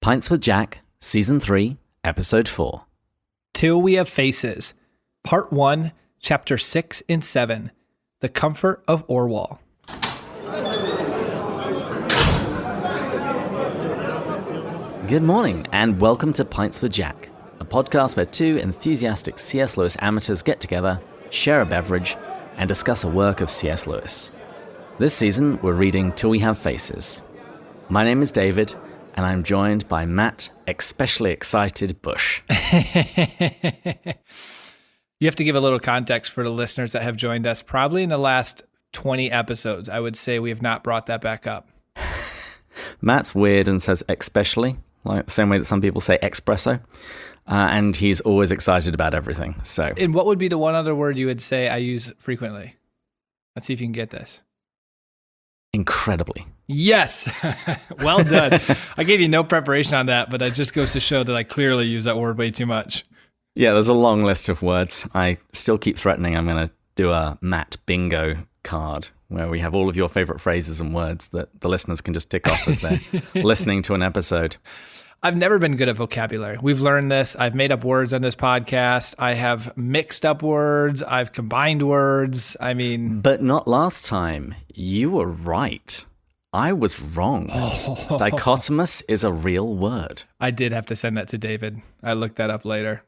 Pints with Jack, Season 3, Episode 4. Till We Have Faces, Part 1, Chapter 6 and 7, The Comfort of Orual. Good morning, and welcome to Pints with Jack, a podcast where two enthusiastic C.S. Lewis amateurs get together, share a beverage, and discuss a work of C.S. Lewis. This season, we're reading Till We Have Faces. My name is David, and I'm joined by Matt, especially excited Bush. You have to give a little context for the listeners that have joined us. Probably in the last 20 episodes, I would say we have not brought that back up. Matt's weird and says especially, like the same way that some people say espresso. And he's always excited about everything. So, And what would be the one other word you would say I use frequently? Let's see if you can get this. Incredibly. Yes. Well done. I gave you no preparation on that, but it just goes to show that I clearly use that word way too much. Yeah, there's a long list of words. I still keep threatening I'm going to do a Matt bingo card where we have all of your favorite phrases and words that the listeners can just tick off as they're listening to an episode. I've never been good at vocabulary. We've learned this. I've made up words on this podcast. I have mixed up words. I've combined words. But not last time. You were right. I was wrong. Oh. Dichotomous is a real word. I did have to send that to David. I looked that up later.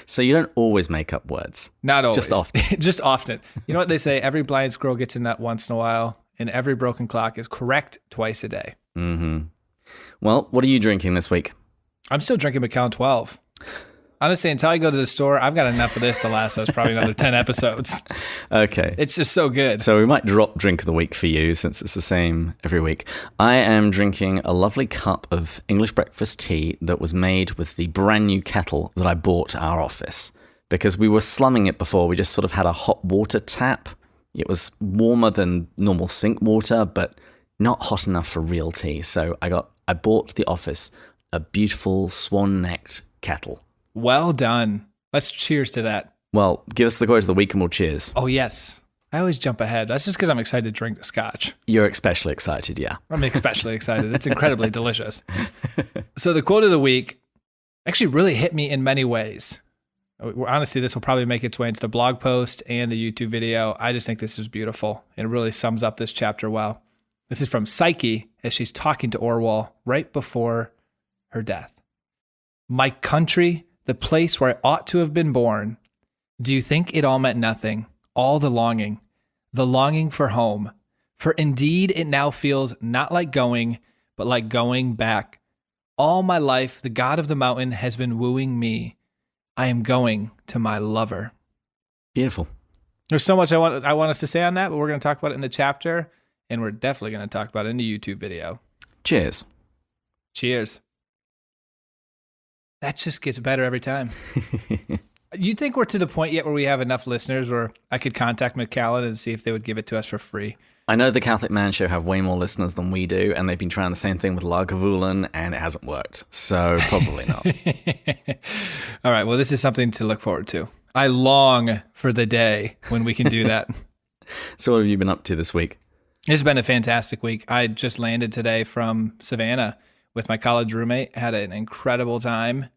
So you don't always make up words. Not always. Just often. Just often. You know what they say? Every blind squirrel gets a nut once in a while, and every broken clock is correct twice a day. Mm-hmm. Well, what are you drinking this week? I'm still drinking Macallan 12. Honestly, until I go to the store, I've got enough of this to last us probably another 10 episodes. Okay. It's just so good. So we might drop drink of the week for you since it's the same every week. I am drinking a lovely cup of English breakfast tea that was made with the brand new kettle that I bought at our office because we were slumming it before. We just sort of had a hot water tap. It was warmer than normal sink water, but not hot enough for real tea. So I bought the office a beautiful swan-necked kettle. Well done. Let's cheers to that. Well, give us the quote of the week and we'll cheers. Oh, yes. I always jump ahead. That's just because I'm excited to drink the scotch. You're especially excited, yeah. I'm especially excited. It's incredibly delicious. So the quote of the week actually really hit me in many ways. Honestly, this will probably make its way into the blog post and the YouTube video. I just think this is beautiful. It really sums up this chapter well. This is from Psyche as she's talking to Orual right before her death. My country, the place where I ought to have been born. Do you think it all meant nothing? All the longing for home. For indeed it now feels not like going, but like going back. All my life, the god of the mountain has been wooing me. I am going to my lover. Beautiful. There's so much I want us to say on that, but we're going to talk about it in the chapter, and we're definitely going to talk about it in the YouTube video. Cheers. Cheers. That just gets better every time. You think we're to the point yet where we have enough listeners where I could contact Macallan and see if they would give it to us for free? I know the Catholic Man Show have way more listeners than we do, and they've been trying the same thing with Lagavulin, and it hasn't worked. So probably not. All right. Well, this is something to look forward to. I long for the day when we can do that. So what have you been up to this week? It's been a fantastic week. I just landed today from Savannah with my college roommate. Had an incredible time.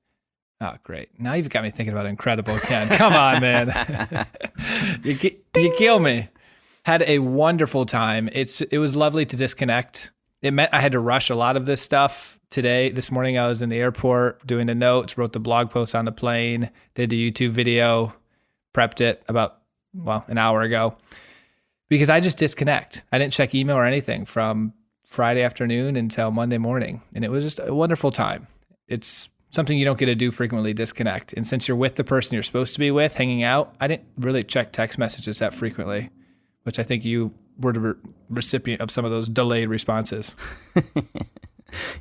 Oh, great. Now you've got me thinking about incredible again. Come on, man. You kill me. Had a wonderful time. It was lovely to disconnect. It meant I had to rush a lot of this stuff today. This morning I was in the airport doing the notes, wrote the blog post on the plane, did the YouTube video, prepped it about, an hour ago. Because I just disconnect. I didn't check email or anything from Friday afternoon until Monday morning. And it was just a wonderful time. It's something you don't get to do frequently, disconnect. And since you're with the person you're supposed to be with, hanging out, I didn't really check text messages that frequently, which I think you were the recipient of some of those delayed responses.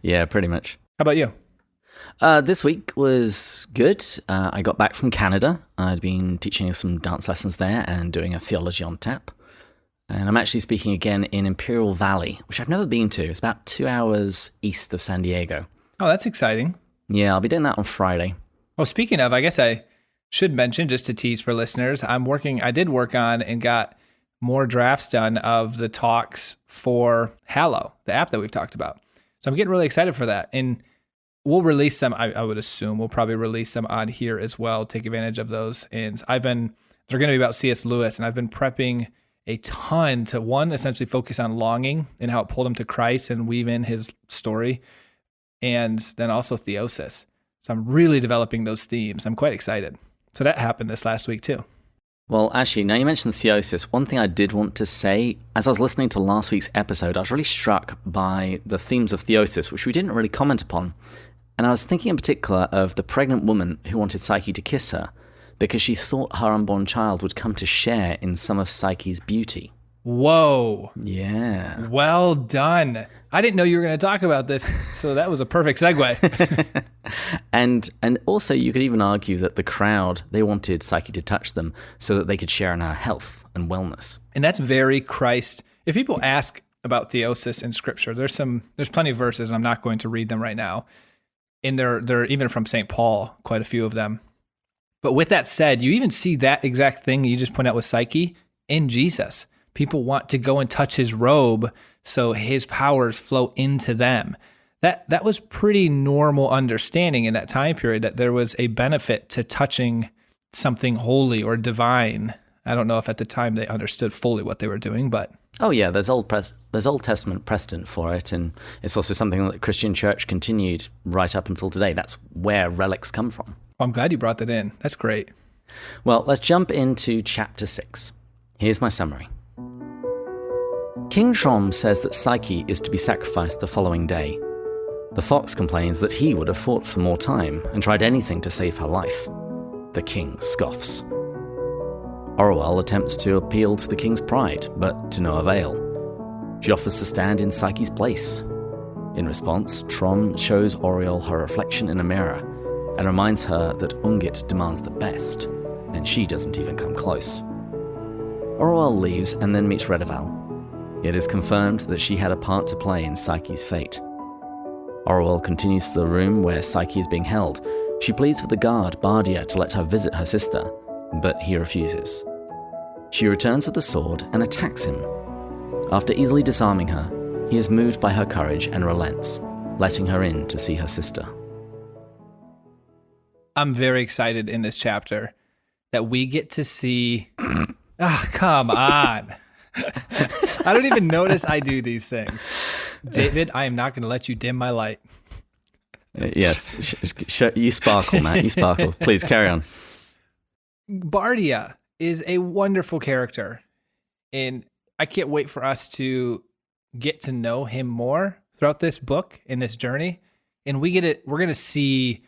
Yeah, pretty much. How about you? This week was good. I got back from Canada. I'd been teaching some dance lessons there and doing a theology on tap. And I'm actually speaking again in Imperial Valley, which I've never been to. It's about 2 hours east of San Diego. Oh, that's exciting. Yeah, I'll be doing that on Friday. Well, speaking of, I guess I should mention, just to tease for listeners, I did work on and got more drafts done of the talks for Hallow, the app that we've talked about. So I'm getting really excited for that. And we'll release them. I would assume we'll probably release them on here as well, take advantage of those. And they're going to be about C.S. Lewis. And I've been prepping a ton to, one, essentially focus on longing and how it pulled him to Christ and weave in his story. And then also theosis. So I'm really developing those themes. I'm quite excited. So that happened this last week too. Well, actually, now you mentioned theosis. One thing I did want to say, as I was listening to last week's episode, I was really struck by the themes of theosis, which we didn't really comment upon. And I was thinking in particular of the pregnant woman who wanted Psyche to kiss her because she thought her unborn child would come to share in some of Psyche's beauty. Whoa. Yeah. Well done. I didn't know you were going to talk about this, so that was a perfect segue. And also you could even argue that the crowd, they wanted Psyche to touch them so that they could share in her health and wellness. And that's very Christ. If people ask about theosis in Scripture, there's plenty of verses, and I'm not going to read them right now. And they're even from St. Paul, quite a few of them. But with that said, you even see that exact thing you just pointed out with Psyche in Jesus. People want to go and touch his robe so his powers flow into them. That was pretty normal understanding in that time period, that there was a benefit to touching something holy or divine. I don't know if at the time they understood fully what they were doing, but... Oh yeah, there's Old Testament precedent for it, and it's also something that the Christian church continued right up until today. That's where relics come from. I'm glad you brought that in. That's great. Well, let's jump into chapter 6. Here's my summary. King Trom says that Psyche is to be sacrificed the following day. The fox complains that he would have fought for more time and tried anything to save her life. The king scoffs. Orual attempts to appeal to the king's pride, but to no avail. She offers to stand in Psyche's place. In response, Trom shows Orual her reflection in a mirror and reminds her that Ungit demands the best, and she doesn't even come close. Orual leaves and then meets Redeval. It is confirmed that she had a part to play in Psyche's fate. Orual continues to the room where Psyche is being held. She pleads with the guard, Bardia, to let her visit her sister, but he refuses. She returns with the sword and attacks him. After easily disarming her, he is moved by her courage and relents, letting her in to see her sister. I'm very excited in this chapter that we get to see... come on. I don't even notice I do these things. David, I am not going to let you dim my light. Yes, you sparkle, Matt. You sparkle. Please carry on. Bardia is a wonderful character, and I can't wait for us to get to know him more throughout this book and this journey. And we're going to see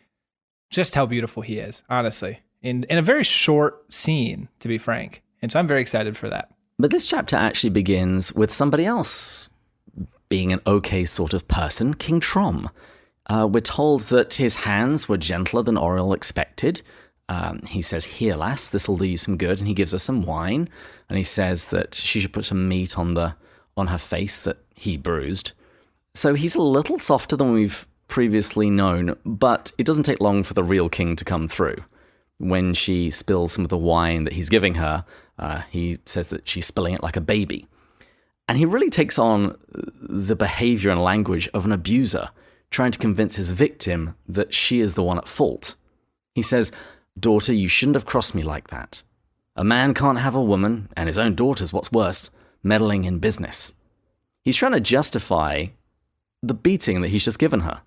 just how beautiful he is, honestly, in a very short scene, to be frank. And so I'm very excited for that. But this chapter actually begins with somebody else being an okay sort of person, King Trom. We're told that his hands were gentler than Orual expected. He says, "Here, lass, this'll do you some good," and he gives her some wine. And he says that she should put some meat on her face that he bruised. So he's a little softer than we've previously known, but it doesn't take long for the real king to come through. When she spills some of the wine that he's giving her, he says that she's spilling it like a baby. And he really takes on the behavior and language of an abuser, trying to convince his victim that she is the one at fault. He says, "Daughter, you shouldn't have crossed me like that. A man can't have a woman, and his own daughter's what's worse, meddling in business." He's trying to justify the beating that he's just given her.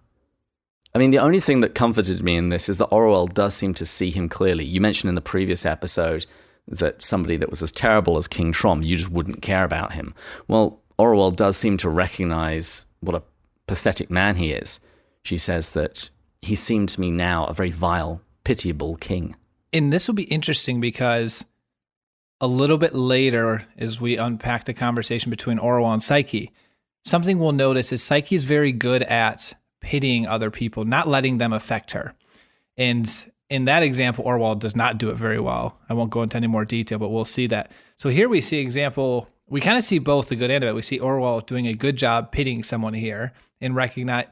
I mean, the only thing that comforted me in this is that Orual does seem to see him clearly. You mentioned in the previous episode that somebody that was as terrible as King Trom, you just wouldn't care about him. Well, Orual does seem to recognize what a pathetic man he is. She says that he seemed to me now a very vile, pitiable king. And this will be interesting because a little bit later, as we unpack the conversation between Orual and Psyche, something we'll notice is Psyche is very good at pitying other people, not letting them affect her. And in that example, Orual does not do it very well. I won't go into any more detail, but we'll see that. So here we see example, we kind of see both the good and bad. We see Orual doing a good job pitying someone here and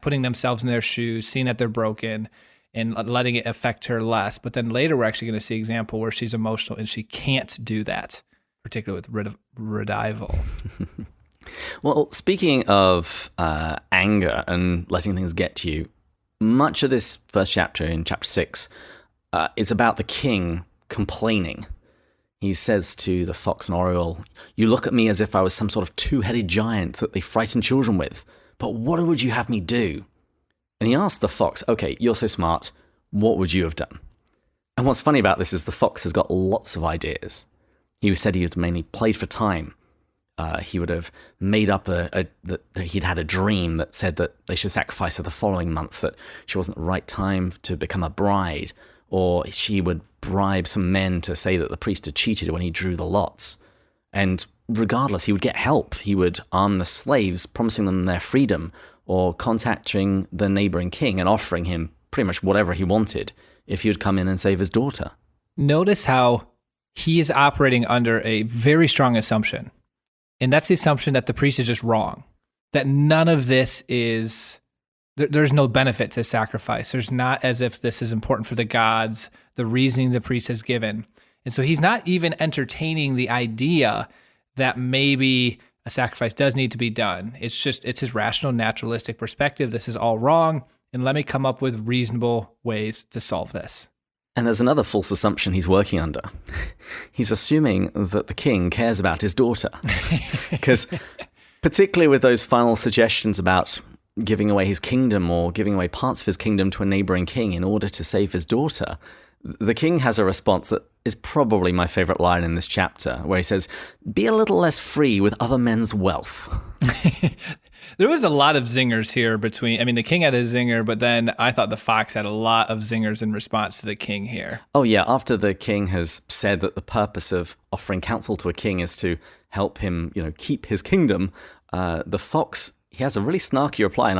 putting themselves in their shoes, seeing that they're broken, and letting it affect her less. But then later, we're actually going to see an example where she's emotional and she can't do that, particularly with Redeval. Well, speaking of anger and letting things get to you, much of this first chapter, in chapter 6, is about the king complaining. He says to the fox and Orual, "You look at me as if I was some sort of two-headed giant that they frighten children with, but what would you have me do?" And he asked the fox, "Okay, you're so smart, what would you have done?" And what's funny about this is the fox has got lots of ideas. He said he had mainly played for time. He would have made up that he'd had a dream that said that they should sacrifice her the following month, that she wasn't the right time to become a bride, or she would bribe some men to say that the priest had cheated when he drew the lots. And regardless, he would get help. He would arm the slaves, promising them their freedom, or contacting the neighboring king and offering him pretty much whatever he wanted if he would come in and save his daughter. Notice how he is operating under a very strong assumption. And that's the assumption that the priest is just wrong, that none of this is, there's no benefit to sacrifice. There's not as if this is important for the gods, the reasoning the priest has given. And so he's not even entertaining the idea that maybe a sacrifice does need to be done. It's his rational, naturalistic perspective. This is all wrong, and let me come up with reasonable ways to solve this. And there's another false assumption he's working under. He's assuming that the king cares about his daughter. Because particularly with those final suggestions about giving away his kingdom or giving away parts of his kingdom to a neighboring king in order to save his daughter, the king has a response that is probably my favorite line in this chapter, where he says, "Be a little less free with other men's wealth." There was a lot of zingers here the king had a zinger, but then I thought the fox had a lot of zingers in response to the king here. Oh yeah, after the king has said that the purpose of offering counsel to a king is to help him, keep his kingdom, the fox, he has a really snarky reply, and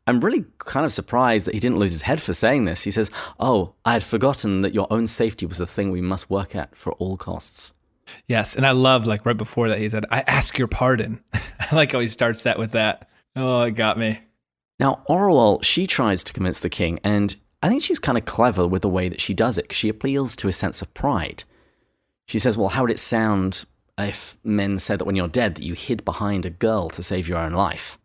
I'm really kind of surprised that he didn't lose his head for saying this. He says, "Oh, I had forgotten that your own safety was the thing we must work at for all costs." Yes, and I love, right before that, he said, "I ask your pardon." I like how he starts that with that. Oh, it got me. Now, Orual, she tries to convince the king, and I think she's kind of clever with the way that she does it, 'cause she appeals to his sense of pride. She says, "Well, how would it sound if men said that when you're dead that you hid behind a girl to save your own life?"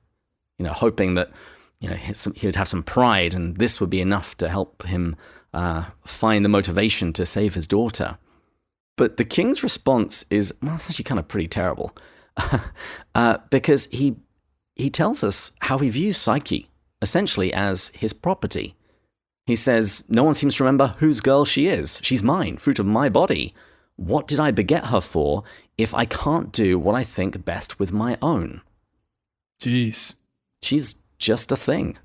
Hoping that he would have some pride, and this would be enough to help him find the motivation to save his daughter. But the king's response is, well, it's actually kind of pretty terrible, because he tells us how he views Psyche, essentially as his property. He says, "No one seems to remember whose girl she is. She's mine, fruit of my body. What did I beget her for if I can't do what I think best with my own?" Jeez. She's just a thing.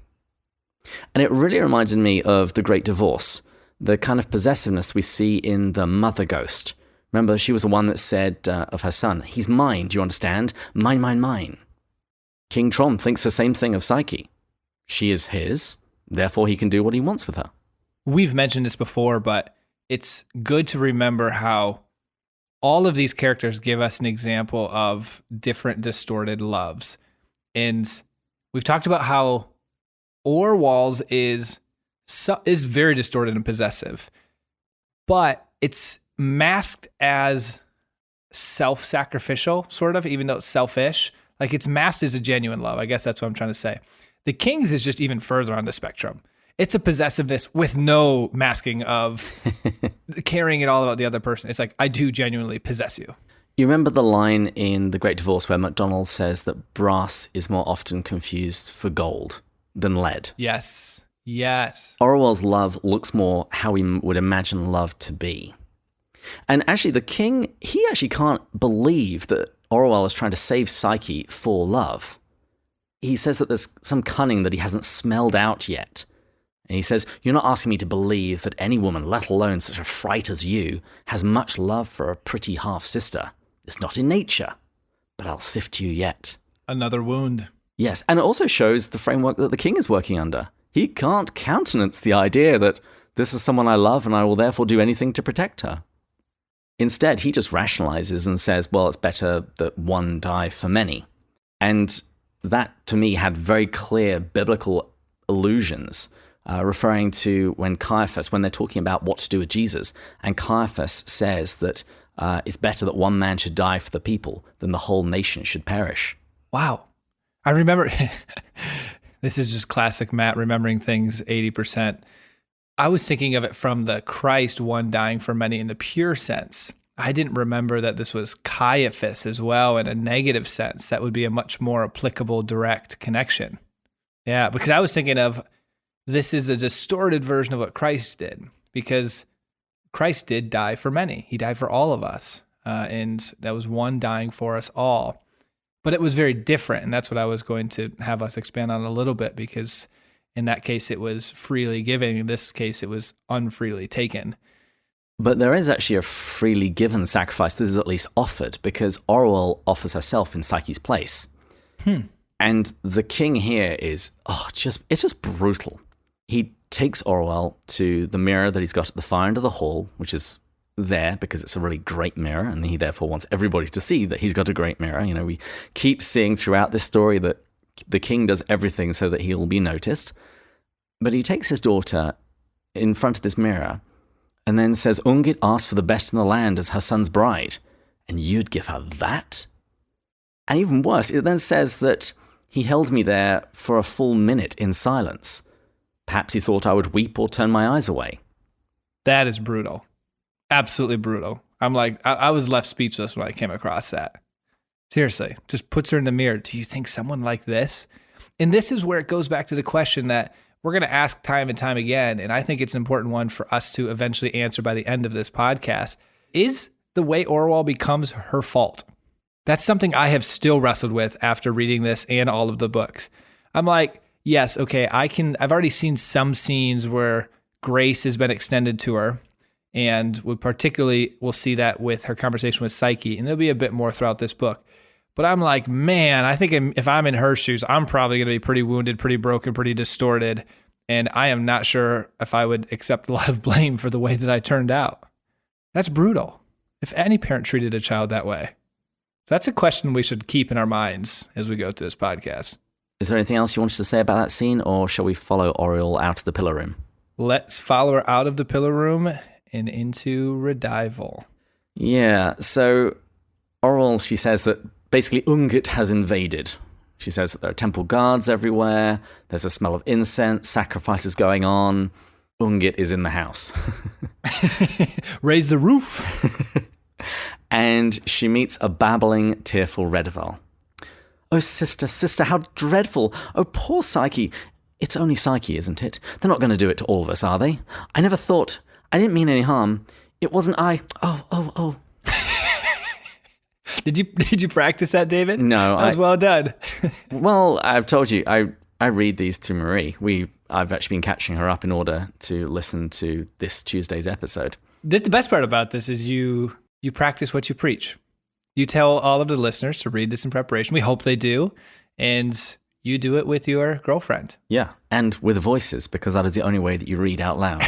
And it really reminded me of The Great Divorce, the kind of possessiveness we see in the mother ghost. Remember, she was the one that said of her son, "He's mine, do you understand? Mine, mine, mine." King Trom thinks the same thing of Psyche. She is his, therefore he can do what he wants with her. We've mentioned this before, but it's good to remember how all of these characters give us an example of different distorted loves. And we've talked about how Orual's is very distorted and possessive, but it's masked as self-sacrificial, sort of, even though it's selfish. It's masked as a genuine love. I guess that's what I'm trying to say. The king's is just even further on the spectrum. It's a possessiveness with no masking of caring at all about the other person. It's like, I do genuinely possess you. You remember the line in The Great Divorce where MacDonald says that brass is more often confused for gold than lead? Yes. Yes. Orual's love looks more how we would imagine love to be. And actually, the king, he actually can't believe that Orual is trying to save Psyche for love. He says that there's some cunning that he hasn't smelled out yet. And he says, "You're not asking me to believe that any woman, let alone such a fright as you, has much love for a pretty half-sister. It's not in nature, but I'll sift you yet." Another wound. Yes, and it also shows the framework that the king is working under. He can't countenance the idea that this is someone I love and I will therefore do anything to protect her. Instead, he just rationalizes and says, well, it's better that one die for many. And that, to me, had very clear biblical allusions, referring to when they're talking about what to do with Jesus, and Caiaphas says that it's better that one man should die for the people than the whole nation should perish. Wow. I remember, this is just classic Matt remembering things 80%. I was thinking of it from the Christ one dying for many in the pure sense. I didn't remember that this was Caiaphas as well in a negative sense. That would be a much more applicable direct connection. Yeah, because I was thinking of this is a distorted version of what Christ did, because Christ did die for many. He died for all of us, and that was one dying for us all. But it was very different, and that's what I was going to have us expand on a little bit, because in that case it was freely given. In this case it was unfreely taken. But there is actually a freely given sacrifice that is at least offered, because Orual offers herself in Psyche's place. And the king here is, it's just brutal. He takes Orual to the mirror that he's got at the far end of the hall, which is there because it's a really great mirror, and he therefore wants everybody to see that he's got a great mirror. You know, we keep seeing throughout this story that the king does everything so that he'll be noticed. But he takes his daughter in front of this mirror and then says, Ungit asked for the best in the land as her son's bride, and you'd give her that? And even worse, it then says that he held me there for a full minute in silence. Perhaps he thought I would weep or turn my eyes away. That is brutal. Absolutely brutal. I'm like, I was left speechless when I came across that. Seriously, just puts her in the mirror. Do you think someone like this? And this is where it goes back to the question that we're going to ask time and time again, and I think it's an important one for us to eventually answer by the end of this podcast. Is the way Orual becomes her fault? That's something I have still wrestled with after reading this and all of the books. I'm like, yes, okay, I've already seen some scenes where grace has been extended to her, and we'll see that with her conversation with Psyche, and there'll be a bit more throughout this book. But I'm like, man, I think if I'm in her shoes, I'm probably going to be pretty wounded, pretty broken, pretty distorted, and I am not sure if I would accept a lot of blame for the way that I turned out. That's brutal. If any parent treated a child that way. That's a question we should keep in our minds as we go through this podcast. Is there anything else you wanted to say about that scene, or shall we follow Orual out of the pillar room? Let's follow her out of the pillar room and into Redival. Yeah, so Orual, she says that basically Ungit has invaded. She says that there are temple guards everywhere, there's a smell of incense, sacrifices going on. Ungit is in the house. Raise the roof. And she meets a babbling, tearful Redival. Oh, sister, how dreadful. Oh, poor Psyche. It's only Psyche, isn't it? They're not going to do it to all of us, are they? I never thought. I didn't mean any harm. It wasn't I. Oh. Did you practice that, David? No. That was well done. Well, I've told you, I read these to Marie. I've actually been catching her up in order to listen to this Tuesday's episode. The best part about this is you practice what you preach. You tell all of the listeners to read this in preparation. We hope they do. And you do it with your girlfriend. Yeah, and with voices, because that is the only way that you read out loud.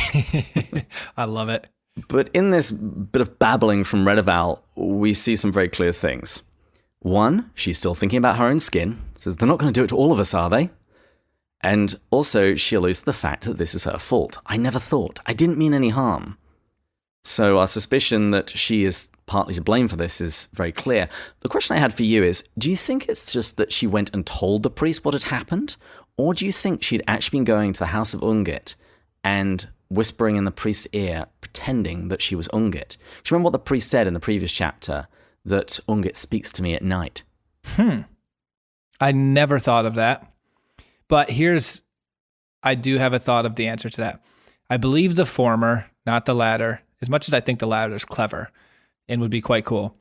I love it. But in this bit of babbling from Redival, we see some very clear things. One, she's still thinking about her own skin. Says, they're not going to do it to all of us, are they? And also, she alludes to the fact that this is her fault. I never thought. I didn't mean any harm. So our suspicion that she is partly to blame for this is very clear. The question I had for you is, do you think it's just that she went and told the priest what had happened? Or do you think she'd actually been going to the house of Ungit and whispering in the priest's ear, pretending that she was Ungit? Do you remember what the priest said in the previous chapter, that Ungit speaks to me at night? I never thought of that. But I do have a thought of the answer to that. I believe the former, not the latter, as much as I think the latter is clever and would be quite cool.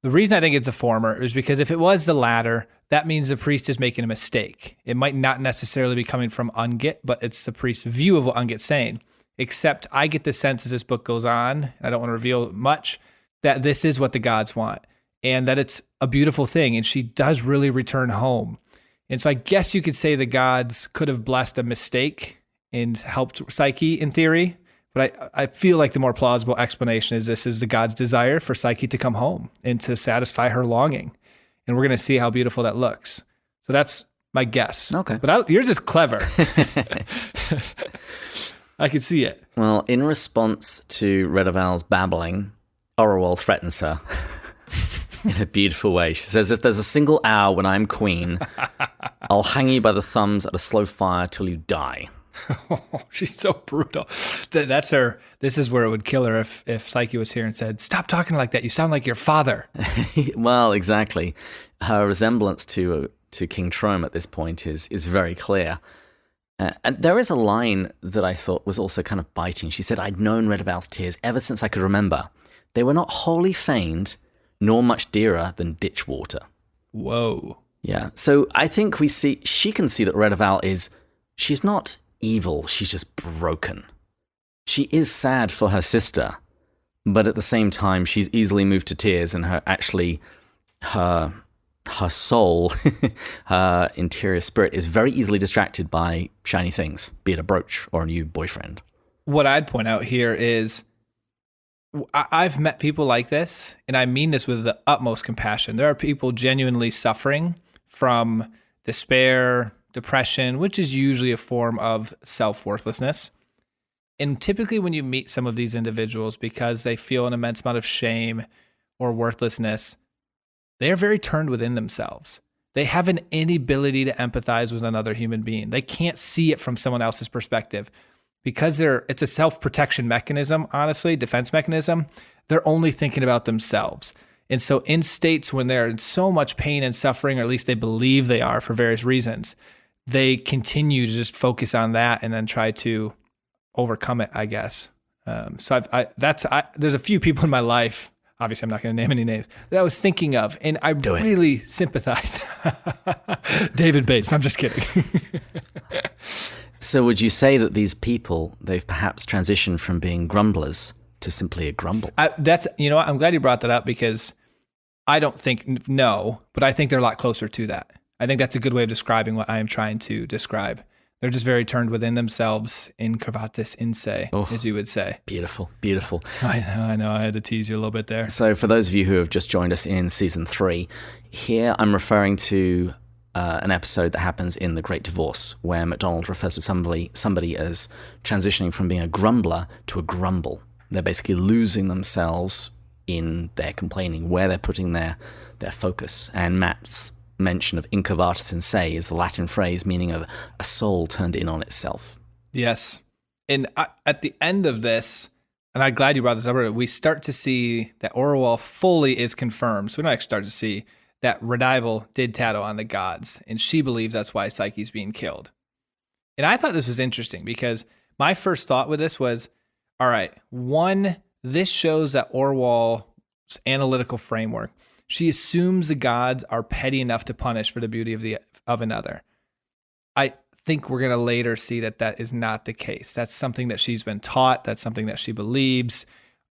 The reason I think it's the former is because if it was the latter, that means the priest is making a mistake. It might not necessarily be coming from Ungit, but it's the priest's view of what Ungit's saying. Except I get the sense as this book goes on, I don't want to reveal much, that this is what the gods want and that it's a beautiful thing. And she does really return home. And so I guess you could say the gods could have blessed a mistake and helped Psyche in theory. But I feel like the more plausible explanation is this is the God's desire for Psyche to come home and to satisfy her longing. And we're going to see how beautiful that looks. So that's my guess. Okay. But yours is clever. I could see it. Well, in response to Redival's babbling, Orual threatens her. in a beautiful way. She says, if there's a single hour when I'm queen, I'll hang you by the thumbs at a slow fire till you die. Oh, she's so brutal. That's her. This is where it would kill her if Psyche was here and said, stop talking like that. You sound like your father. Well, exactly. Her resemblance to King Trome at this point is very clear. And there is a line that I thought was also kind of biting. She said, I'd known Redival's tears ever since I could remember. They were not wholly feigned, nor much dearer than ditch water. Whoa. Yeah. So I think she can see that Redival she's not evil, she's just broken. She is sad for her sister, but at the same time, she's easily moved to tears, and her soul, her interior spirit is very easily distracted by shiny things, be it a brooch or a new boyfriend. What I'd point out here is I've met people like this, and I mean this with the utmost compassion. There are people genuinely suffering from despair, depression, which is usually a form of self-worthlessness. And typically when you meet some of these individuals, because they feel an immense amount of shame or worthlessness, they are very turned within themselves. They have an inability to empathize with another human being. They can't see it from someone else's perspective. Because it's a self-protection mechanism, honestly, defense mechanism, they're only thinking about themselves. And so in states when they're in so much pain and suffering, or at least they believe they are for various reasons, they continue to just focus on that and then try to overcome it, I guess. So there's a few people in my life, obviously I'm not going to name any names, that I was thinking of, and I really sympathize. David Bates, I'm just kidding. So would you say that these people, they've perhaps transitioned from being grumblers to simply a grumble? You know what? I'm glad you brought that up, because I don't think, no, but I think they're a lot closer to that. I think that's a good way of describing what I am trying to describe. They're just very turned within themselves, incurvatus in se, as you would say. Beautiful, beautiful. I know. I had to tease you a little bit there. So for those of you who have just joined us in season 3, here I'm referring to an episode that happens in The Great Divorce, where MacDonald refers to somebody as transitioning from being a grumbler to a grumble. They're basically losing themselves in their complaining, where they're putting their focus. And Matt's mention of incurvatus in se is the Latin phrase meaning of a soul turned in on itself. Yes. And at the end of this, and I'm glad you brought this up, we start to see that Orual fully is confirmed. So we don't actually start to see that Redival did tattle on the gods, and she believes that's why Psyche's being killed. And I thought this was interesting, because my first thought with this was, all right, one, this shows that Orual's analytical framework, she assumes the gods are petty enough to punish for the beauty of another. I think we're going to later see that is not the case. That's something that she's been taught. That's something that she believes.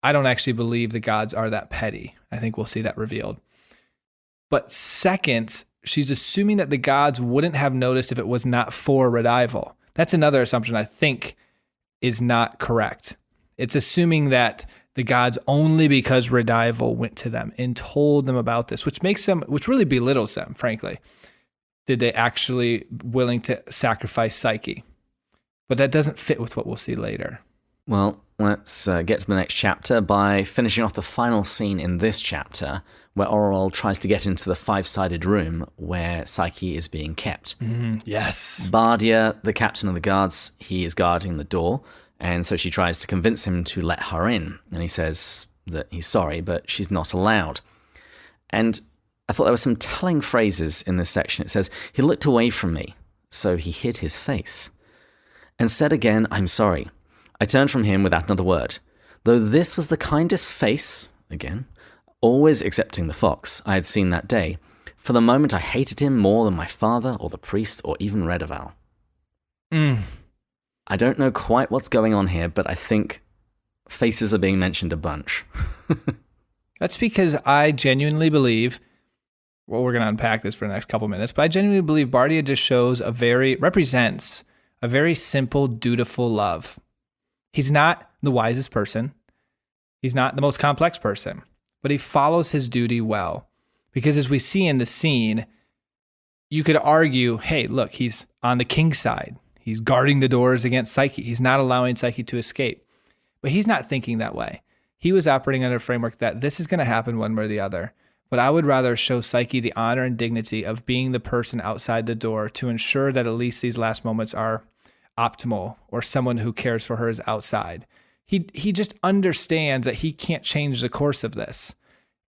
I don't actually believe the gods are that petty. I think we'll see that revealed. But second, she's assuming that the gods wouldn't have noticed if it was not for Redival. That's another assumption I think is not correct. It's assuming that the gods, only because Redival went to them and told them about this, which really belittles them, frankly. Did they actually willing to sacrifice Psyche? But that doesn't fit with what we'll see later. Well, let's get to the next chapter by finishing off the final scene in this chapter, where Orual tries to get into the 5-sided room where Psyche is being kept. Yes. Bardia, the captain of the guards, he is guarding the door, and so she tries to convince him to let her in, and he says that he's sorry, but she's not allowed. And I thought there were some telling phrases in this section. It says, he looked away from me, so he hid his face, and said again, I'm sorry. I turned from him without another word. Though this was the kindest face, again, always excepting the fox, I had seen that day. For the moment I hated him more than my father or the priest or even Redival. I don't know quite what's going on here, but I think faces are being mentioned a bunch. That's because I genuinely believe, well, we're going to unpack this for the next couple minutes, but I genuinely believe Bardia just represents a very simple, dutiful love. He's not the wisest person. He's not the most complex person, but he follows his duty well. Because as we see in the scene, you could argue, hey, look, he's on the king's side. He's guarding the doors against Psyche. He's not allowing Psyche to escape. But he's not thinking that way. He was operating under a framework that this is going to happen one way or the other. but I would rather show Psyche the honor and dignity of being the person outside the door to ensure that at least these last moments are optimal, or someone who cares for her is outside. He just understands that he can't change the course of this.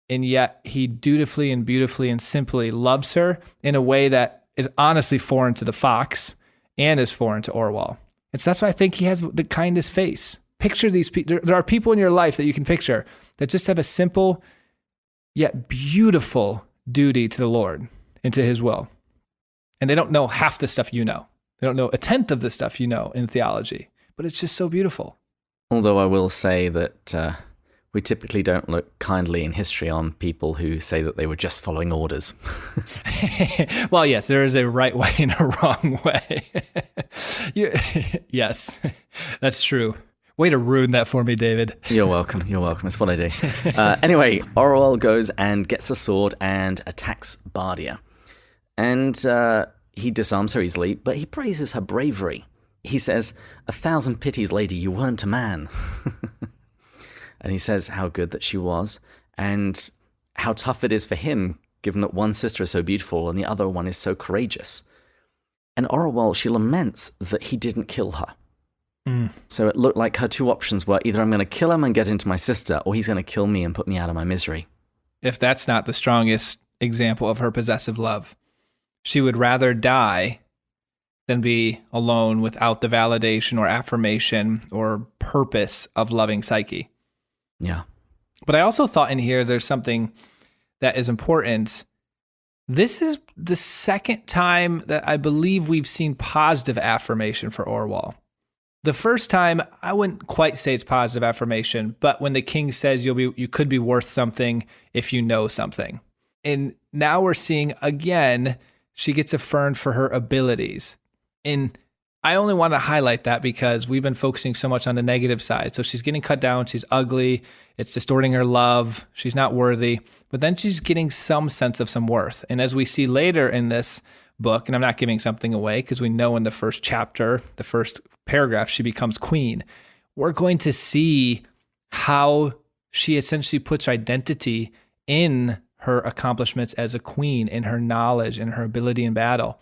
And yet he dutifully and beautifully and simply loves her in a way that is honestly foreign to the fox and is foreign to Orual. And so that's why I think he has the kindest face. Picture these people. There are people in your life that you can picture that just have a simple yet beautiful duty to the Lord and to his will. And they don't know half the stuff you know. They don't know a tenth of the stuff you know in theology, but it's just so beautiful. Although I will say that we typically don't look kindly in history on people who say that they were just following orders. Well, yes, there is a right way and a wrong way. Yes, that's true. Way to ruin that for me, David. You're welcome. You're welcome. It's what I do. Anyway, Orual goes and gets a sword and attacks Bardia. And he disarms her easily, but he praises her bravery. He says, "1,000 pities, lady, you weren't a man." And he says how good that she was and how tough it is for him, given that one sister is so beautiful and the other one is so courageous. And Orual, she laments that he didn't kill her. So it looked like her two options were either I'm going to kill him and get into my sister, or he's going to kill me and put me out of my misery. If that's not the strongest example of her possessive love, she would rather die than be alone without the validation or affirmation or purpose of loving Psyche. Yeah. But I also thought in here there's something that is important. This is the second time that I believe we've seen positive affirmation for Orual. The first time, I wouldn't quite say it's positive affirmation, but when the king says you could be worth something if you know something. And now we're seeing again, she gets affirmed for her abilities. And I only want to highlight that because we've been focusing so much on the negative side. So she's getting cut down. She's ugly. It's distorting her love. She's not worthy. But then she's getting some sense of some worth. And as we see later in this book, and I'm not giving something away because we know in the first chapter, the first paragraph, she becomes queen. We're going to see how she essentially puts her identity in her accomplishments as a queen, in her knowledge, in her ability in battle.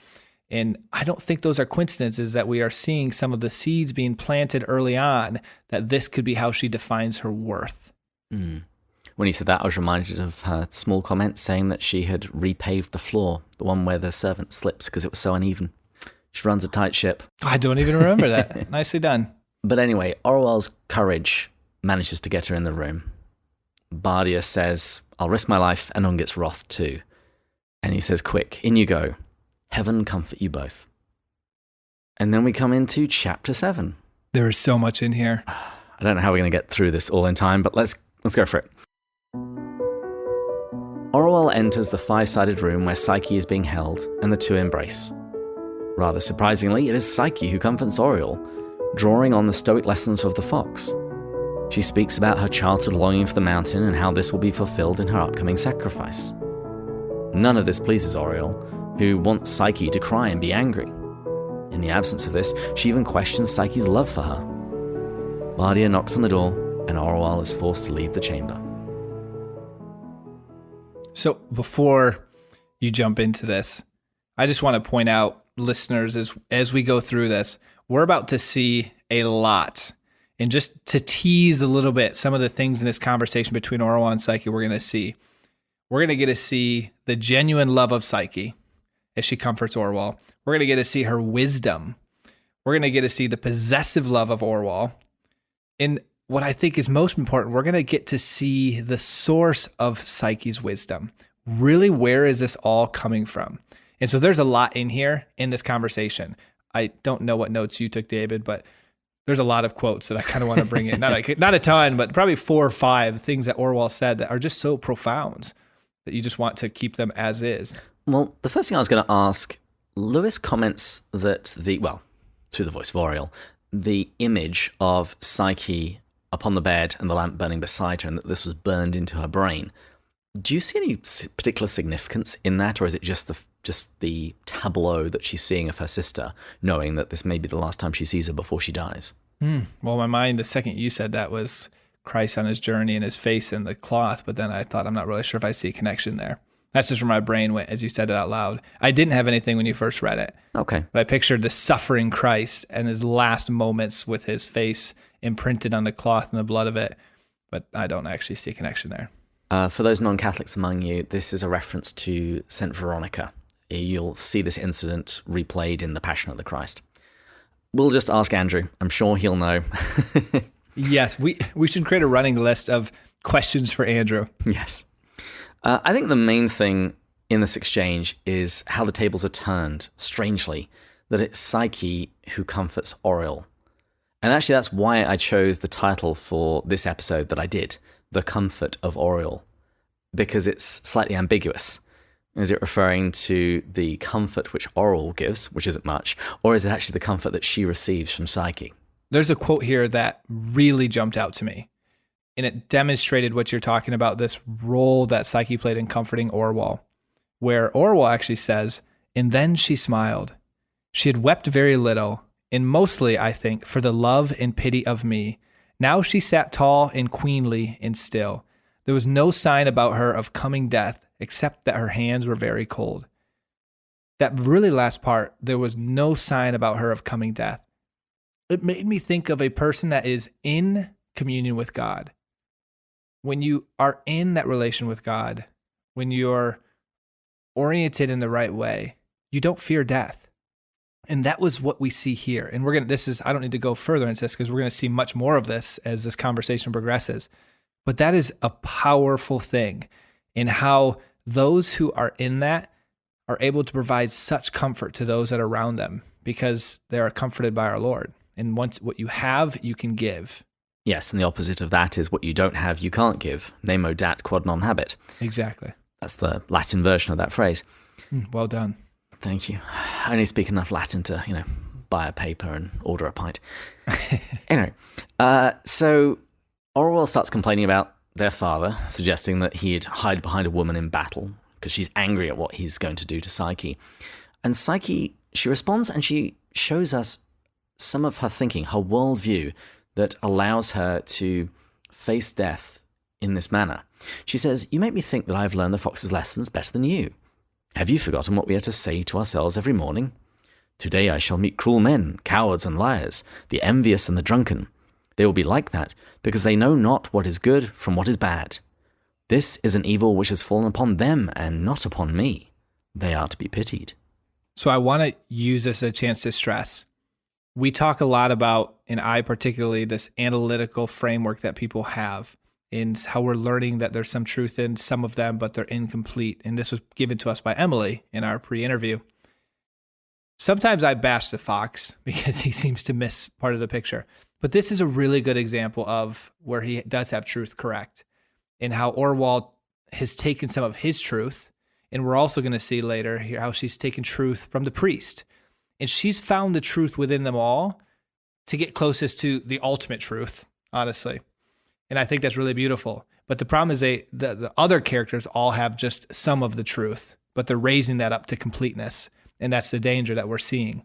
And I don't think those are coincidences that we are seeing some of the seeds being planted early on, that this could be how she defines her worth. When you said that, I was reminded of her small comment saying that she had repaved the floor, the one where the servant slips because it was so uneven. She runs a tight ship. I don't even remember that. Nicely done. But anyway, Orual's courage manages to get her in the room. Bardia says, "I'll risk my life," and Ungit's wrath too. And he says, "Quick, in you go. Heaven comfort you both." And then we come into chapter 7. There is so much in here. I don't know how we're going to get through this all in time, but let's go for it. Orual enters the 5-sided room where Psyche is being held, and the two embrace. Rather surprisingly, it is Psyche who comforts Orual, drawing on the stoic lessons of the fox. She speaks about her childhood longing for the mountain and how this will be fulfilled in her upcoming sacrifice. None of this pleases Orual, who wants Psyche to cry and be angry. In the absence of this, she even questions Psyche's love for her. Bardia knocks on the door, and Orual is forced to leave the chamber. So before you jump into this, I just want to point out, listeners, as we go through this, we're about to see a lot. And just to tease a little bit, some of the things in this conversation between Orual and Psyche we're going to see. We're going to get to see the genuine love of Psyche as she comforts Orual. We're going to get to see her wisdom. We're going to get to see the possessive love of Orual. And what I think is most important, we're going to get to see the source of Psyche's wisdom. Really, where is this all coming from? And so there's a lot in here in this conversation. I don't know what notes you took, David, but there's a lot of quotes that I kind of want to bring in. Not a ton, but probably 4 or 5 things that Orual said that are just so profound that you just want to keep them as is. Well, the first thing I was going to ask, Lewis comments that through the voice of Orual, the image of Psyche upon the bed and the lamp burning beside her, and that this was burned into her brain. Do you see any particular significance in that, or is it just the tableau that she's seeing of her sister, knowing that this may be the last time she sees her before she dies? Well, my mind, the second you said that, was Christ on his journey and his face in the cloth. But then I thought, I'm not really sure if I see a connection there. That's just where my brain went as you said it out loud. I didn't have anything when you first read it. Okay. But I pictured the suffering Christ and his last moments with his face imprinted on the cloth and the blood of it. But I don't actually see a connection there. For those non-Catholics among you, this is a reference to St. Veronica. You'll see this incident replayed in The Passion of the Christ. We'll just ask Andrew. I'm sure he'll know. Yes, we should create a running list of questions for Andrew. Yes. I think the main thing in this exchange is how the tables are turned, strangely, that it's Psyche who comforts Orual. And actually that's why I chose the title for this episode that I did, The Comfort of Orual, because it's slightly ambiguous. Is it referring to the comfort which Orual gives, which isn't much, or is it actually the comfort that she receives from Psyche? There's a quote here that really jumped out to me, and it demonstrated what you're talking about, this role that Psyche played in comforting Orual, where Orual actually says, "And then she smiled. She had wept very little, and mostly, I think, for the love and pity of me. Now she sat tall and queenly and still. There was no sign about her of coming death, except that her hands were very cold." That really last part, there was no sign about her of coming death. It made me think of a person that is in communion with God. When you are in that relation with God, when you're oriented in the right way, you don't fear death. And that was what we see here. And I don't need to go further into this because we're going to see much more of this as this conversation progresses. But that is a powerful thing in how those who are in that are able to provide such comfort to those that are around them because they are comforted by our Lord. And once what you have, you can give. Yes, and the opposite of that is what you don't have, you can't give. Nemo dat quod non habet. Exactly. That's the Latin version of that phrase. Well done. Thank you. I only speak enough Latin to, buy a paper and order a pint. Anyway, so Orual starts complaining about their father, suggesting that he'd hide behind a woman in battle because she's angry at what he's going to do to Psyche. And Psyche, she responds and she shows us some of her thinking, her worldview that allows her to face death in this manner. She says, "You make me think that I've learned the fox's lessons better than you. Have you forgotten what we are to say to ourselves every morning? Today I shall meet cruel men, cowards and liars, the envious and the drunken. They will be like that because they know not what is good from what is bad. This is an evil which has fallen upon them and not upon me. They are to be pitied." So I want to use this as a chance to stress. We talk a lot about, and I particularly, this analytical framework that people have in how we're learning that there's some truth in some of them, but they're incomplete. And this was given to us by Emily in our pre-interview. Sometimes I bash the fox because he seems to miss part of the picture. But this is a really good example of where he does have truth correct and how Orual has taken some of his truth. And we're also going to see later here how she's taken truth from the priest. And she's found the truth within them all to get closest to the ultimate truth, honestly. And I think that's really beautiful. But the problem is the other characters all have just some of the truth, but they're raising that up to completeness. And that's the danger that we're seeing.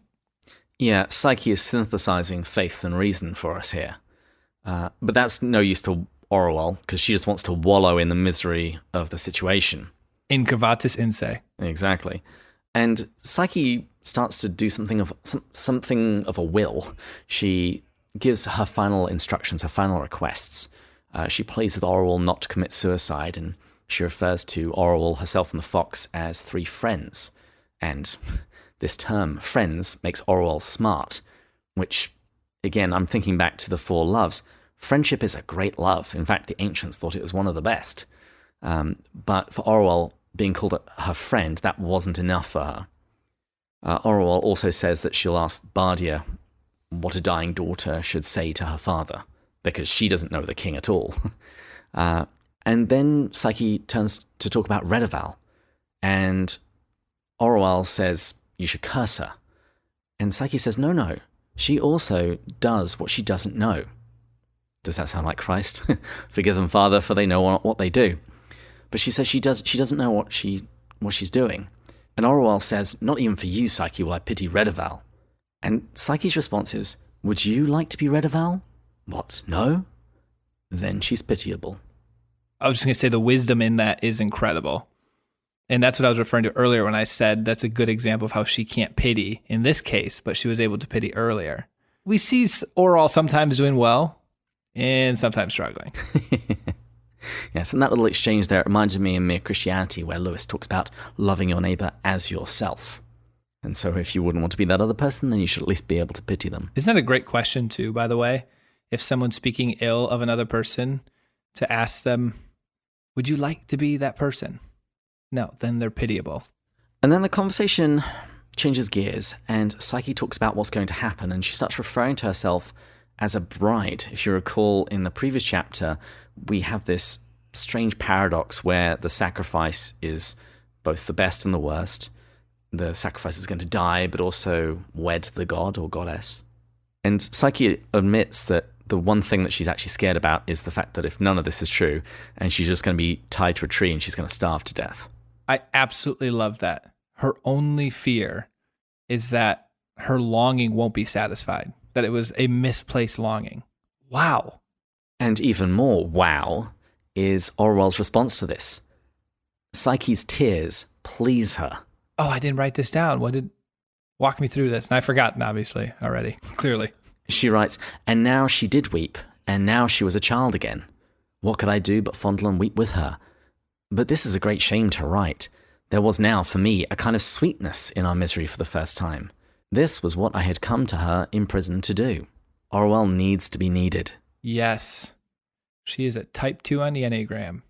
Yeah, Psyche is synthesizing faith and reason for us here. But that's no use to Orual because she just wants to wallow in the misery of the situation. Incurvatus inse. Exactly. And Psyche starts to do something of a will. She gives her final instructions, her final requests. She pleads with Orual not to commit suicide, and she refers to Orual, herself, and the fox as three friends. And this term, friends, makes Orual smart, which, again, I'm thinking back to the Four Loves. Friendship is a great love. In fact, the ancients thought it was one of the best. But for Orual, being called her friend, that wasn't enough for her. Orual also says that she'll ask Bardia what a dying daughter should say to her father, because she doesn't know the king at all. And then Psyche turns to talk about Redival, and Orual says, "You should curse her." And Psyche says, no, she also does what she doesn't know. Does that sound like Christ? Forgive them, Father, for they know not what they do. But she says she doesn't know what she's doing. And Orual says, "Not even for you, Psyche, will I pity Redival." And Psyche's response is, "Would you like to be Redival?" "What, no?" then she's pitiable. I was just going to say the wisdom in that is incredible. And that's what I was referring to earlier when I said that's a good example of how she can't pity in this case, but she was able to pity earlier. We see Orual sometimes doing well and sometimes struggling. Yes, and that little exchange there reminded me in Mere Christianity, where Lewis talks about loving your neighbor as yourself. And so if you wouldn't want to be that other person, then you should at least be able to pity them. Isn't that a great question too, by the way? If someone's speaking ill of another person, to ask them, would you like to be that person? No, then they're pitiable. And then the conversation changes gears, and Psyche talks about what's going to happen, and she starts referring to herself as a bride. If you recall, in the previous chapter, we have this strange paradox where the sacrifice is both the best and the worst. The sacrifice is going to die, but also wed the god or goddess. And Psyche admits that the one thing that she's actually scared about is the fact that if none of this is true, and she's just going to be tied to a tree and she's going to starve to death. I absolutely love that. Her only fear is that her longing won't be satisfied, that it was a misplaced longing. Wow. And even more wow is Orual's response to this. Psyche's tears please her. Oh, I didn't write this down. Walk me through this. And I've forgotten, obviously, already, clearly. She writes, and now she did weep, and now she was a child again. What could I do but fondle and weep with her? But this is a great shame to write. There was now, for me, a kind of sweetness in our misery for the first time. This was what I had come to her in prison to do. Orual needs to be needed. Yes. She is a type 2 on the Enneagram.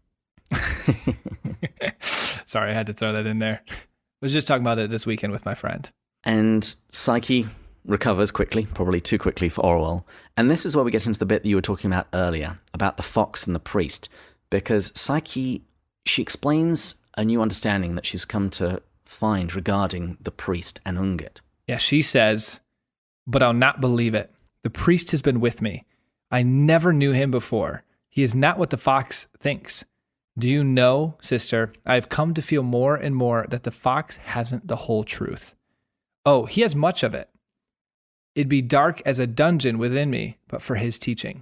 Sorry, I had to throw that in there. I was just talking about it this weekend with my friend. And Psyche recovers quickly, probably too quickly for Orual. And this is where we get into the bit that you were talking about earlier, about the fox and the priest. Because Psyche, she explains a new understanding that she's come to find regarding the priest and Ungit. Yeah, she says, but I'll not believe it. The priest has been with me. I never knew him before. He is not what the fox thinks. Do you know, sister, I have come to feel more and more that the fox hasn't the whole truth. Oh, he has much of it. It'd be dark as a dungeon within me, but for his teaching.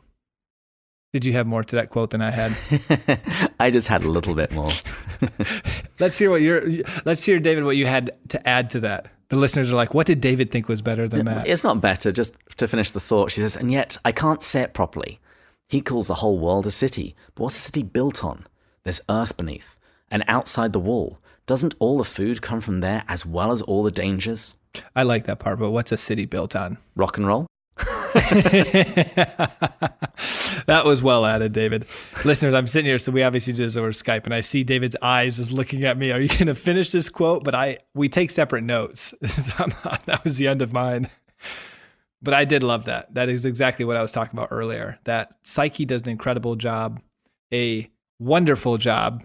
Did you have more to that quote than I had? I just had a little bit more. Let's hear, David, what you had to add to that. The listeners are like, what did David think was better than that? It's not better. Just to finish the thought, she says, and yet I can't say it properly. He calls the whole world a city, but what's a city built on? There's earth beneath, and outside the wall. Doesn't all the food come from there as well as all the dangers? I like that part, but what's a city built on? Rock and roll? That was well added, David. Listeners, I'm sitting here, so we obviously do this over Skype, and I see David's eyes just looking at me. Are you going to finish this quote? But we take separate notes. So that was the end of mine. But I did love that. That is exactly what I was talking about earlier, that Psyche does an incredible job, a wonderful job,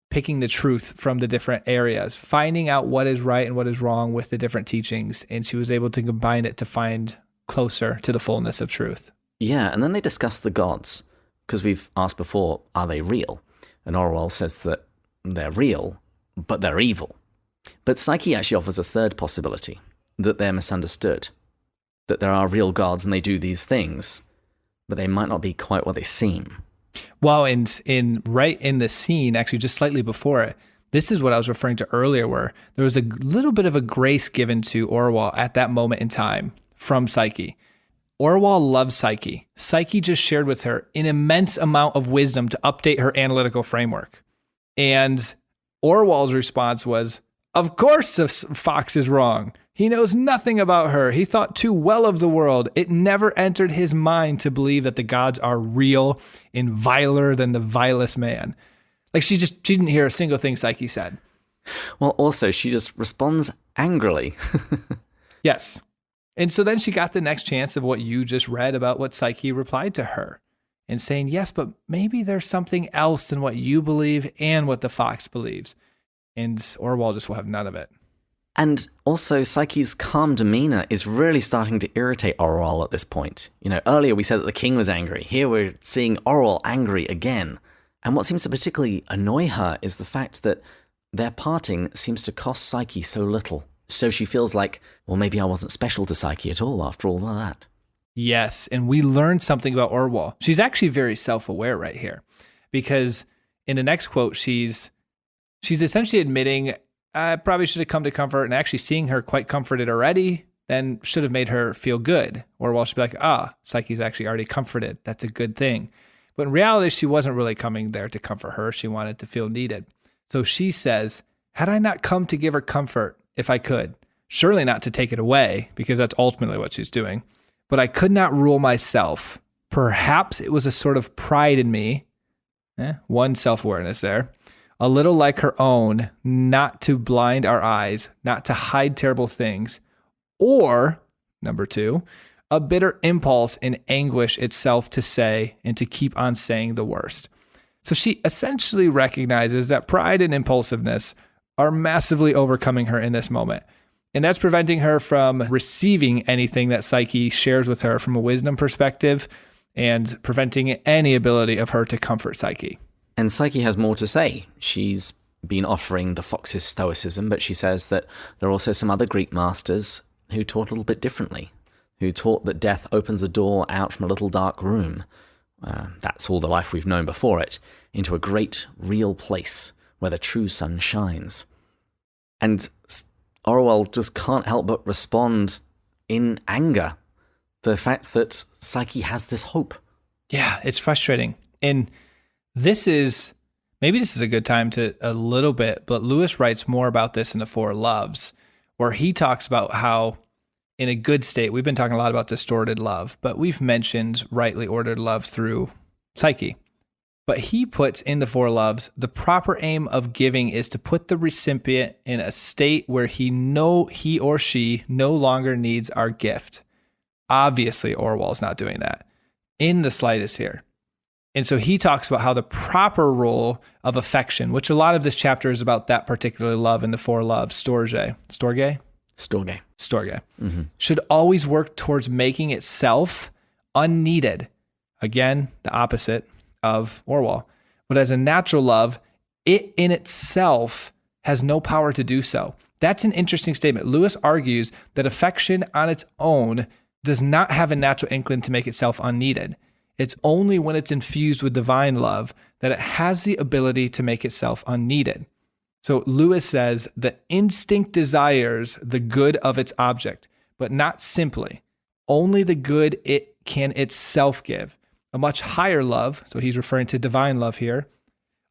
picking the truth from the different areas, finding out what is right and what is wrong with the different teachings, and she was able to combine it to find closer to the fullness of truth. Yeah, and then they discuss the gods, because we've asked before, are they real? And Orual says that they're real, but they're evil. But Psyche actually offers a third possibility, that they're misunderstood, that there are real gods and they do these things, but they might not be quite what they seem. Well, in right in the scene, actually just slightly before it, this is what I was referring to earlier, where there was a little bit of a grace given to Orual at that moment in time from Psyche. Orual loves Psyche. Psyche just shared with her an immense amount of wisdom to update her analytical framework. And Orual's response was, of course the fox is wrong. He knows nothing about her. He thought too well of the world. It never entered his mind to believe that the gods are real and viler than the vilest man. Like she didn't hear a single thing Psyche said. Well, also, she just responds angrily. Yes. And so then she got the next chance of what you just read about what Psyche replied to her and saying, yes, but maybe there's something else than what you believe and what the fox believes. And Orual just will have none of it. And also, Psyche's calm demeanor is really starting to irritate Orual at this point. You know, earlier we said that the king was angry. Here we're seeing Orual angry again. And what seems to particularly annoy her is the fact that their parting seems to cost Psyche so little. So she feels like, well, maybe I wasn't special to Psyche at all after all of that. Yes, and we learned something about Orual. She's actually very self-aware right here, because in the next quote, she's essentially admitting, I probably should have come to comfort, and actually seeing her quite comforted already then should have made her feel good. Orual should be like, Psyche's actually already comforted. That's a good thing. But in reality, she wasn't really coming there to comfort her. She wanted to feel needed. So she says, had I not come to give her comfort if I could, surely not to take it away, because that's ultimately what she's doing, but I could not rule myself. Perhaps it was a sort of pride in me, one self-awareness there, a little like her own, not to blind our eyes, not to hide terrible things, or, number two, a bitter impulse in anguish itself to say and to keep on saying the worst. So she essentially recognizes that pride and impulsiveness are massively overcoming her in this moment. And that's preventing her from receiving anything that Psyche shares with her from a wisdom perspective, and preventing any ability of her to comfort Psyche. And Psyche has more to say. She's been offering the Fox's stoicism, but she says that there are also some other Greek masters who taught a little bit differently, who taught that death opens a door out from a little dark room. That's all the life we've known before it, into a great, real place where the true sun shines. And Orual just can't help but respond in anger. The fact that Psyche has this hope. Yeah, it's frustrating. And maybe this is a good time to a little bit, but Lewis writes more about this in the Four Loves, where he talks about how in a good state, we've been talking a lot about distorted love, but we've mentioned rightly ordered love through Psyche. But he puts in the Four Loves, the proper aim of giving is to put the recipient in a state where he or she no longer needs our gift. Obviously, Orual's not doing that in the slightest here. And so he talks about how the proper role of affection, which a lot of this chapter is about that particular love in the Four Loves, Storge, mm-hmm. should always work towards making itself unneeded. Again, the opposite of Orual. But as a natural love, it in itself has no power to do so. That's an interesting statement. Lewis argues that affection on its own does not have a natural incline to make itself unneeded. It's only when it's infused with divine love that it has the ability to make itself unneeded. So Lewis says the instinct desires the good of its object, but not simply. Only the good it can itself give. A much higher love, so he's referring to divine love here,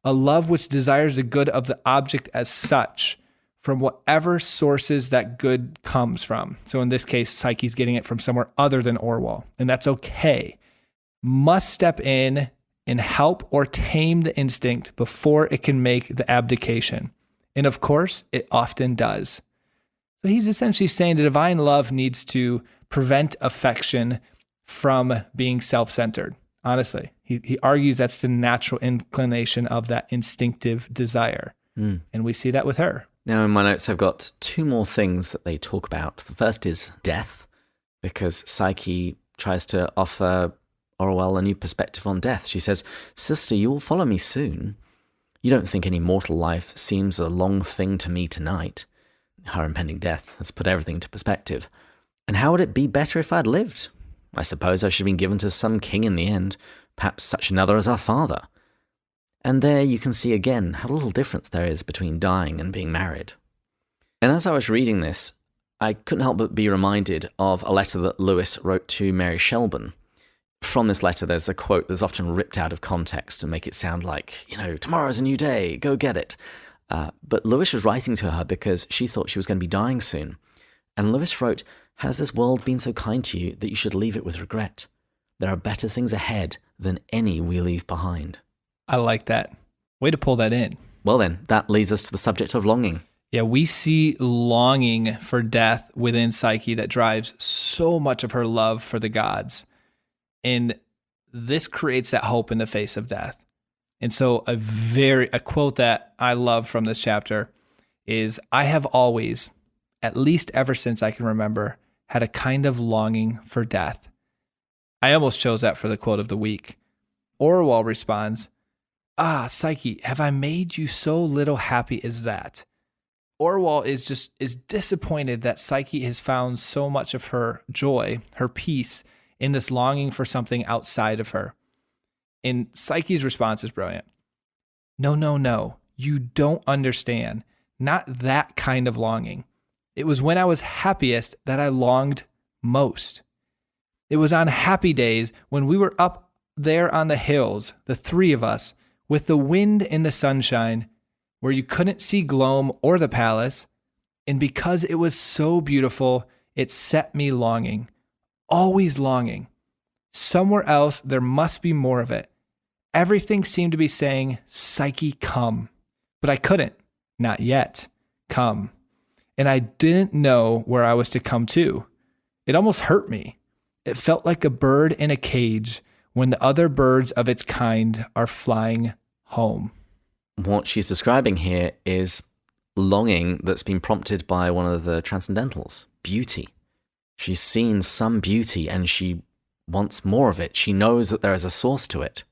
a love which desires the good of the object as such, from whatever sources that good comes from. So in this case, Psyche's getting it from somewhere other than Orual, and that's okay. Must step in and help or tame the instinct before it can make the abdication. And of course, it often does. So he's essentially saying the divine love needs to prevent affection from being self-centered. Honestly, he argues that's the natural inclination of that instinctive desire. And we see that with her. Now, in my notes, I've got two more things that they talk about. The first is death, because Psyche tries to offer Orual a new perspective on death. She says, "Sister, you will follow me soon. You don't think any mortal life seems a long thing to me tonight." Her impending death has put everything into perspective. "And how would it be better if I'd lived? I suppose I should have been given to some king in the end, perhaps such another as our father." And there you can see again how little difference there is between dying and being married. And as I was reading this, I couldn't help but be reminded of a letter that Lewis wrote to Mary Shelburne. From this letter, there's a quote that's often ripped out of context to make it sound like, tomorrow's a new day, go get it. But Lewis was writing to her because she thought she was going to be dying soon. And Lewis wrote, "Has this world been so kind to you that you should leave it with regret? There are better things ahead than any we leave behind." I like that. Way to pull that in. Well then, that leads us to the subject of longing. Yeah, we see longing for death within Psyche that drives so much of her love for the gods. And this creates that hope in the face of death. And so a quote that I love from this chapter is, "I have always, at least ever since I can remember, had a kind of longing for death." I almost chose that for the quote of the week. Orual responds, "Ah, Psyche, have I made you so little happy as that?" Orual is disappointed that Psyche has found so much of her joy, her peace, in this longing for something outside of her. And Psyche's response is brilliant. No, no, no. You don't understand. Not that kind of longing. It was when I was happiest that I longed most. It was on happy days when we were up there on the hills, the three of us, with the wind and the sunshine, where you couldn't see Glome or the palace, and because it was so beautiful, it set me longing, always longing. Somewhere else, there must be more of it. Everything seemed to be saying, Psyche, come. But I couldn't, not yet, come. And I didn't know where I was to come to. It almost hurt me. It felt like a bird in a cage when the other birds of its kind are flying home. What she's describing here is longing that's been prompted by one of the transcendentals, beauty. She's seen some beauty and she wants more of it. She knows that there is a source to it.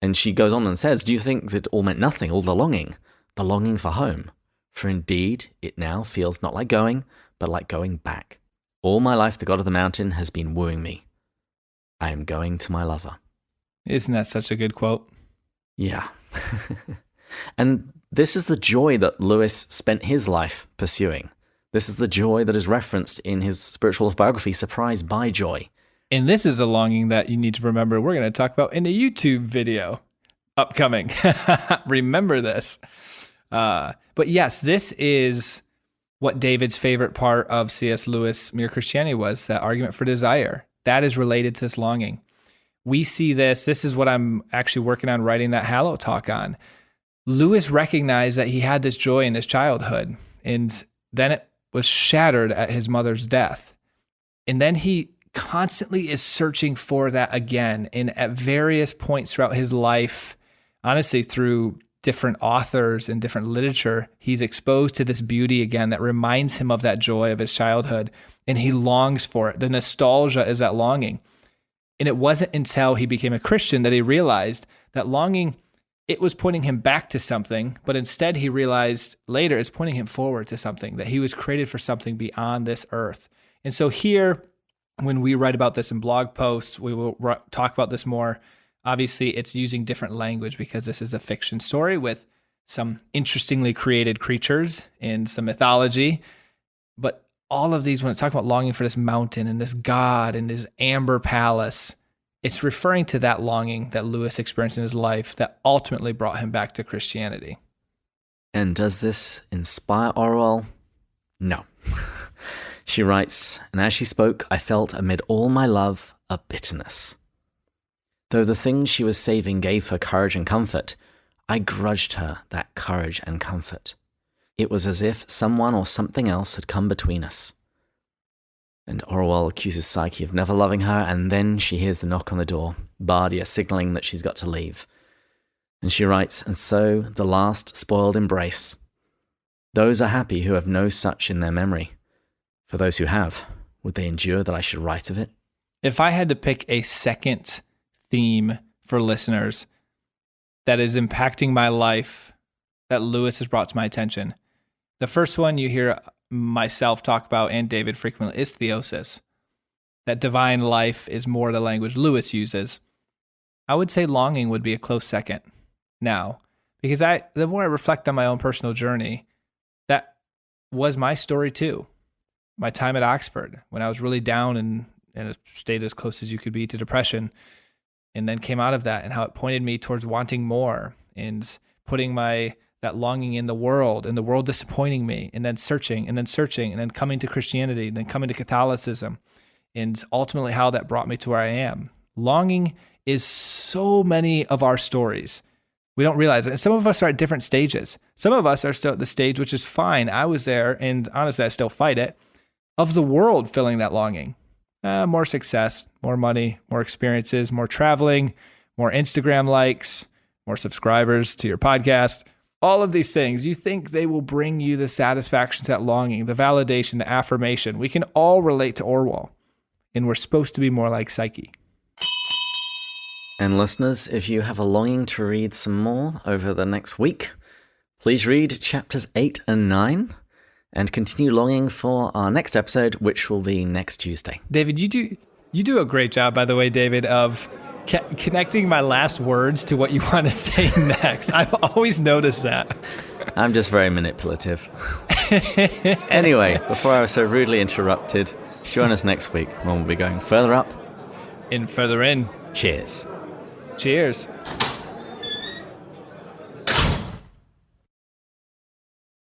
And she goes on and says, do you think that all meant nothing, all the longing for home? For indeed, it now feels not like going, but like going back. All my life, the god of the mountain has been wooing me. I am going to my lover. Isn't that such a good quote? Yeah. And this is the joy that Lewis spent his life pursuing. This is the joy that is referenced in his spiritual biography, Surprised by Joy. And this is a longing that you need to remember we're going to talk about in a YouTube video upcoming. Remember this. But yes, this is what David's favorite part of C.S. Lewis' Mere Christianity was, that argument for desire. That is related to this longing. We see this is what I'm actually working on writing that Hallow talk on. Lewis recognized that he had this joy in his childhood, and then it was shattered at his mother's death. And then he constantly is searching for that again, and at various points throughout his life, honestly, through different authors and different literature, he's exposed to this beauty again that reminds him of that joy of his childhood, and he longs for it. The nostalgia is that longing. And it wasn't until he became a Christian that he realized that longing, it was pointing him back to something, but instead he realized later it's pointing him forward to something, that he was created for something beyond this earth. And so here, when we write about this in blog posts, we will talk about this more. Obviously, it's using different language because this is a fiction story with some interestingly created creatures and some mythology. But all of these, when it's talking about longing for this mountain and this god and this amber palace, it's referring to that longing that Lewis experienced in his life that ultimately brought him back to Christianity. And does this inspire Orual? No. She writes, and as she spoke, I felt amid all my love a bitterness. Though the things she was saving gave her courage and comfort, I grudged her that courage and comfort. It was as if someone or something else had come between us. And Orual accuses Psyche of never loving her, and then she hears the knock on the door, Bardia signaling that she's got to leave. And she writes, and so the last spoiled embrace. Those are happy who have no such in their memory. For those who have, would they endure that I should write of it? If I had to pick a second theme for listeners that is impacting my life that Lewis has brought to my attention, the first one you hear myself talk about and David frequently is theosis. That divine life is more the language Lewis uses. I would say longing would be a close second now, because the more I reflect on my own personal journey, that was my story too. My time at Oxford, when I was really down and in a state as close as you could be to depression, and then came out of that, and how it pointed me towards wanting more and putting that longing in the world, and the world disappointing me, and then searching, and then coming to Christianity, and then coming to Catholicism, and ultimately how that brought me to where I am. Longing is so many of our stories. We don't realize it. And some of us are at different stages. Some of us are still at the stage, which is fine. I was there, and honestly, I still fight it, of the world filling that longing. More success, more money, more experiences, more traveling, more Instagram likes, more subscribers to your podcast. All of these things, you think they will bring you the satisfaction, that longing, the validation, the affirmation. We can all relate to Orual, and we're supposed to be more like Psyche. And listeners, if you have a longing to read some more over the next week, please read chapters 8 and 9 and continue longing for our next episode, which will be next Tuesday. David, you You do a great job, by the way, David, of connecting my last words to what you want to say next. I've always noticed that. I'm just very manipulative. Anyway, before I was so rudely interrupted, join us next week when we'll be going further up. Further in. Cheers. Cheers.